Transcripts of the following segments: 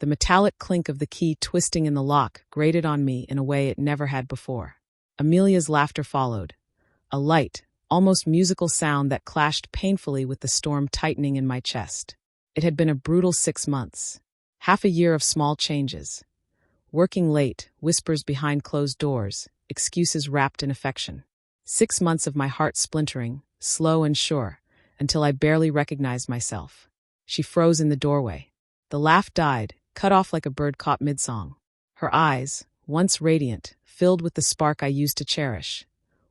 The metallic clink of the key twisting in the lock grated on me in a way it never had before. Amelia's laughter followed, a light, almost musical sound that clashed painfully with the storm tightening in my chest. It had been a brutal 6 months. Half a year of small changes. Working late, whispers behind closed doors, excuses wrapped in affection. 6 months of my heart splintering, slow and sure, until I barely recognized myself. She froze in the doorway. The laugh died, cut off like a bird caught mid-song. Her eyes, once radiant, filled with the spark I used to cherish,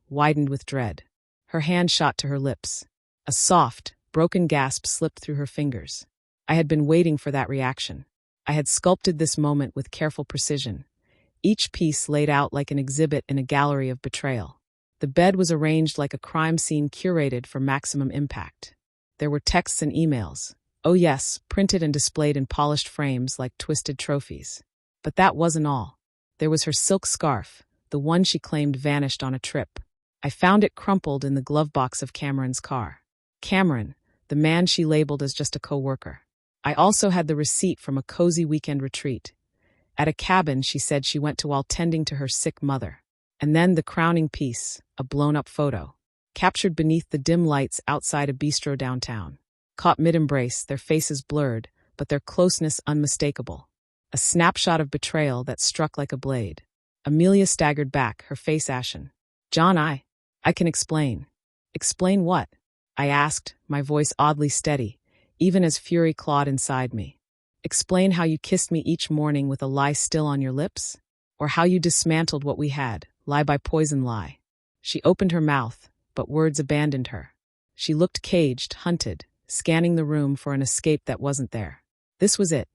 widened with dread. Her hand shot to her lips. A soft, broken gasp slipped through her fingers. I had been waiting for that reaction. I had sculpted this moment with careful precision, each piece laid out like an exhibit in a gallery of betrayal. The bed was arranged like a crime scene curated for maximum impact. There were texts and emails. Oh yes, printed and displayed in polished frames like twisted trophies. But that wasn't all. There was her silk scarf, the one she claimed vanished on a trip. I found it crumpled in the glove box of Cameron's car. Cameron, the man she labeled as just a co-worker. I also had the receipt from a cozy weekend retreat. At a cabin she said she went to while tending to her sick mother. And then the crowning piece, a blown-up photo, captured beneath the dim lights outside a bistro downtown. Caught mid-embrace, their faces blurred, but their closeness unmistakable. A snapshot of betrayal that struck like a blade. Amelia staggered back, her face ashen. John, I can explain. Explain what? I asked, my voice oddly steady, even as fury clawed inside me. Explain how you kissed me each morning with a lie still on your lips? Or how you dismantled what we had, lie by poison lie? She opened her mouth, but words abandoned her. She looked caged, hunted, scanning the room for an escape that wasn't there. This was it.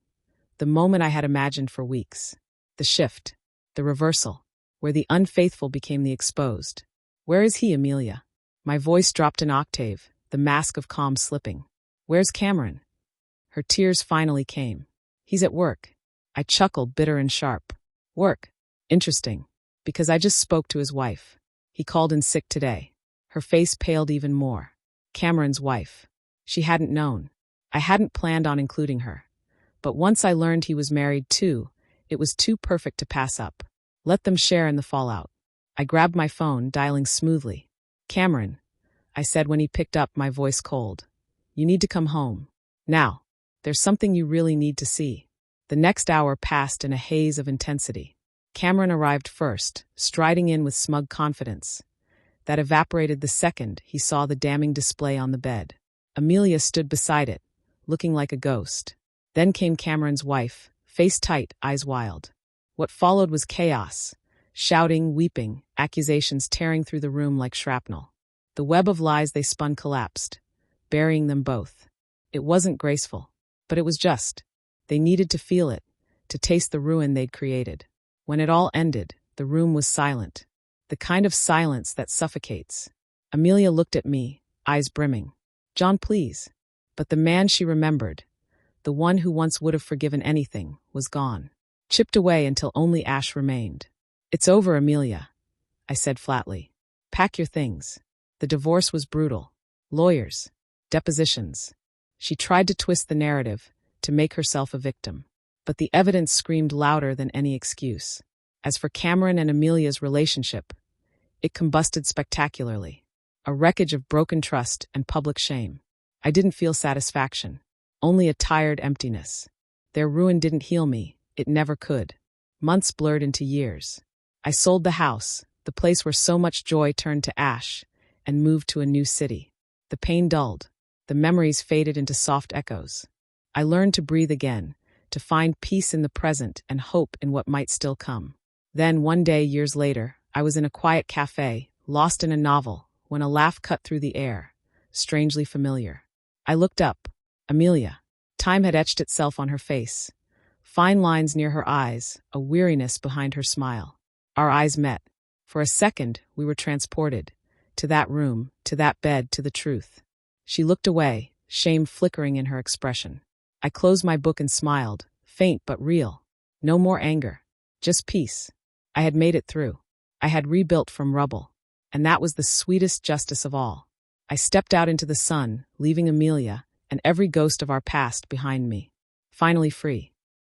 The moment I had imagined for weeks. The shift. The reversal. Where the unfaithful became the exposed. Where is he, Amelia? My voice dropped an octave, the mask of calm slipping. Where's Cameron? Her tears finally came. He's at work. I chuckled, bitter and sharp. Work? Interesting. Because I just spoke to his wife. He called in sick today. Her face paled even more. Cameron's wife. She hadn't known. I hadn't planned on including her. But once I learned he was married too, it was too perfect to pass up. Let them share in the fallout. I grabbed my phone, dialing smoothly. Cameron, I said when he picked up, my voice cold. You need to come home. Now. There's something you really need to see. The next hour passed in a haze of intensity. Cameron arrived first, striding in with smug confidence. That evaporated the second he saw the damning display on the bed. Amelia stood beside it, looking like a ghost. Then came Cameron's wife, face tight, eyes wild. What followed was chaos. Shouting, weeping, accusations tearing through the room like shrapnel. The web of lies they spun collapsed, burying them both. It wasn't graceful, but it was just. They needed to feel it, to taste the ruin they'd created. When it all ended, the room was silent. The kind of silence that suffocates. Amelia looked at me, eyes brimming. John, please. But the man she remembered, the one who once would have forgiven anything, was gone. Chipped away until only ash remained. It's over, Amelia, I said flatly. Pack your things. The divorce was brutal. Lawyers. Depositions. She tried to twist the narrative, to make herself a victim. But the evidence screamed louder than any excuse. As for Cameron and Amelia's relationship, it combusted spectacularly. A wreckage of broken trust and public shame. I didn't feel satisfaction, only a tired emptiness. Their ruin didn't heal me, it never could. Months blurred into years. I sold the house, the place where so much joy turned to ash, and moved to a new city. The pain dulled. The memories faded into soft echoes. I learned to breathe again, to find peace in the present and hope in what might still come. Then, one day, years later, I was in a quiet cafe, lost in a novel, when a laugh cut through the air, strangely familiar. I looked up. Amelia. Time had etched itself on her face. Fine lines near her eyes, a weariness behind her smile. Our eyes met. For a second, we were transported. To that room, to that bed, to the truth. She looked away, shame flickering in her expression. I closed my book and smiled, faint but real. No more anger. Just peace. I had made it through. I had rebuilt from rubble. And that was the sweetest justice of all. I stepped out into the sun, leaving Amelia and every ghost of our past behind me. Finally free.